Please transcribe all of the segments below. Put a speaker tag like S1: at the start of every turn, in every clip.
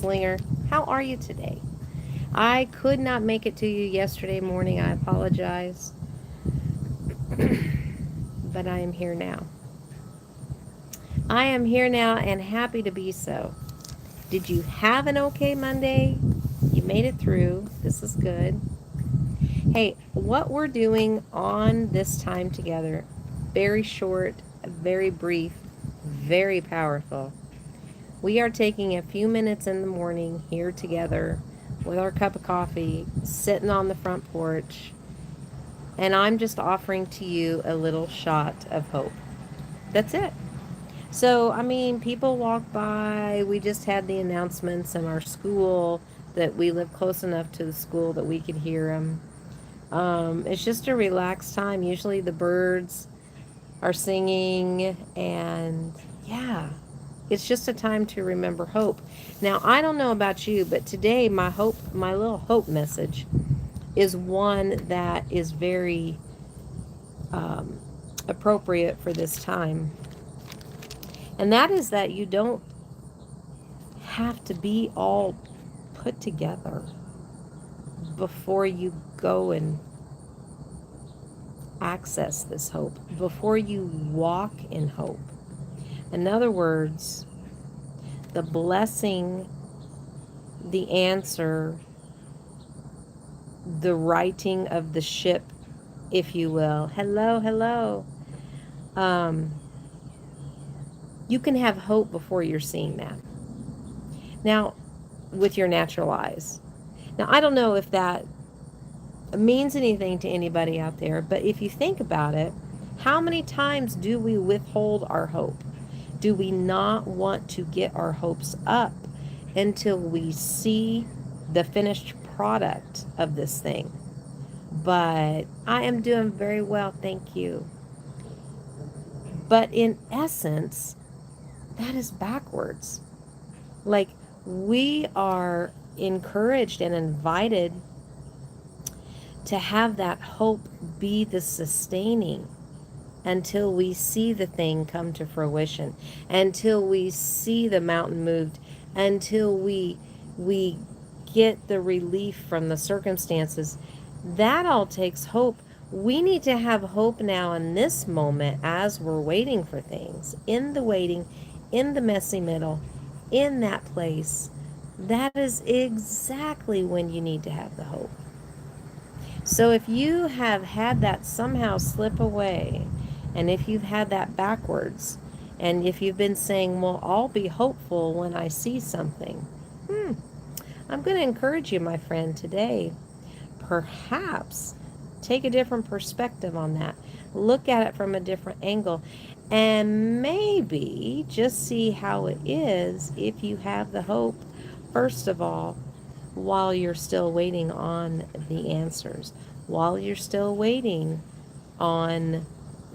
S1: Slinger. How are you today? I could not make it to you yesterday morning. I apologize. But I am here now. I am here now and happy to be so. Did you have an okay Monday? You made it through. This is good. Hey, what we're doing on this time together, very short, very brief, very powerful. We are taking a few minutes in the morning here together with our cup of coffee, sitting on the front porch, and I'm just offering to you a little shot of hope. That's it. So, I mean, people walk by. We just had the announcements in our school that we live close enough to the school that we could hear them. It's just a relaxed time. Usually the birds are singing, and yeah, it's just a time to remember hope. Now, I don't know about you, but today my little hope message is one that is very um, appropriate for this time. And that is that you don't have to be all put together before you go and access this hope, before you walk in hope. In other words, the blessing, the answer, the righting of the ship, if you will. Hello, hello. Um, you can have hope before you're seeing that. Now, with your natural eyes. Now, I don't know if that means anything to anybody out there, but if you think about it, how many times do we withhold our hope? Do we not want to get our hopes up until we see the finished product of this thing? But I am doing very well, thank you. But in essence, that is backwards. Like, we are encouraged and invited to have that hope be the sustaining until we see the thing come to fruition, until we see the mountain moved, until we get the relief from the circumstances. That all takes hope. We need to have hope now in this moment as we're waiting for things, in the waiting, in the messy middle, in that place. That is exactly when you need to have the hope. So if you have had that somehow slip away, and if you've had that backwards, and if you've been saying, well, I'll be hopeful when I see something, I'm going to encourage you, my friend, today. Perhaps take a different perspective on that. Look at it from a different angle. And maybe just see how it is if you have the hope, first of all, while you're still waiting on the answers, while you're still waiting on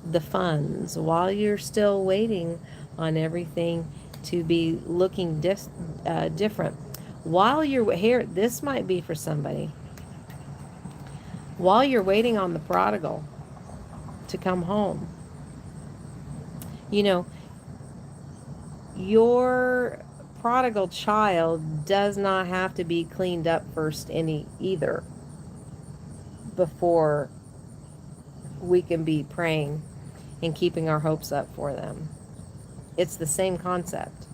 S1: the funds, while you're still waiting on everything to be looking different. While you're here, this might be for somebody. While you're waiting on the prodigal to come home, you know, your prodigal child does not have to be cleaned up first either before we can be praying and keeping our hopes up for them. It's the same concept,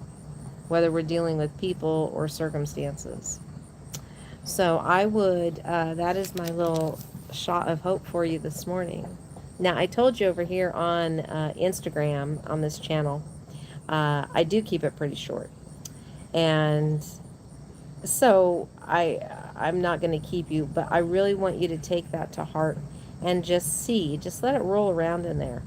S1: whether we're dealing with people or circumstances. So that is my little shot of hope for you this morning. Now, I told you over here on Instagram, on this channel, I do keep it pretty short. And so I'm not going to keep you, but I really want you to take that to heart and just let it roll around in there.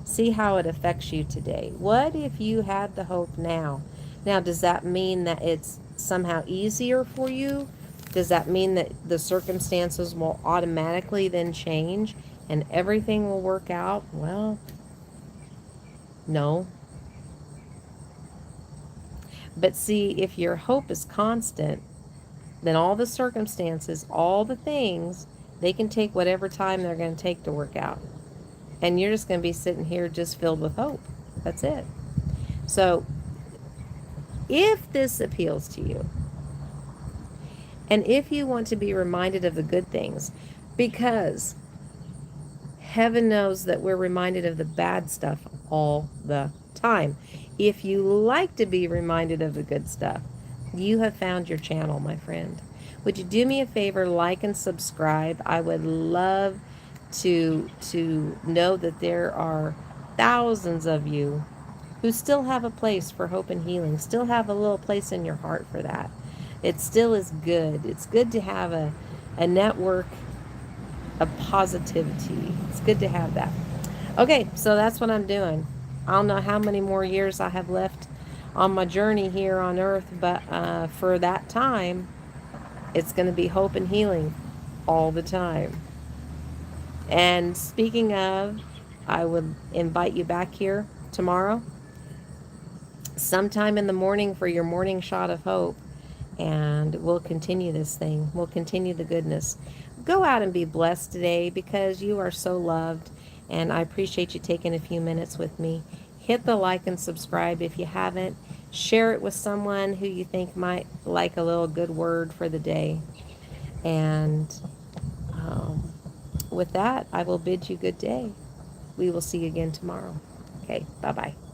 S1: See how it affects you today. What if you had the hope now? Now, does that mean that it's somehow easier for you? Does that mean that the circumstances will automatically then change and everything will work out? Well, no. But see, if your hope is constant, then all the circumstances, all the things, they can take whatever time they're going to take to work out. And you're just going to be sitting here just filled with hope. That's it. So, if this appeals to you, And if you want to be reminded of the good things, because heaven knows that we're reminded of the bad stuff all the time. If you like to be reminded of the good stuff, you have found your channel, my friend. Would you do me a favor, like and subscribe? I would love to know that there are thousands of you who still have a place for hope and healing, still have a little place in your heart for that. It still is good. It's good to have a network of positivity. It's good to have that. Okay, so that's what I'm doing. I don't know how many more years I have left on my journey here on earth, but for that time, it's going to be hope and healing all the time. And speaking of, I would invite you back here tomorrow, sometime in the morning, for your morning shot of hope. And we'll continue this thing. We'll continue the goodness. Go out and be blessed today, because you are so loved. And I appreciate you taking a few minutes with me. Hit the like and subscribe if you haven't. Share it with someone who you think might like a little good word for the day. And with that, I will bid you good day. We will see you again tomorrow. Okay, bye-bye.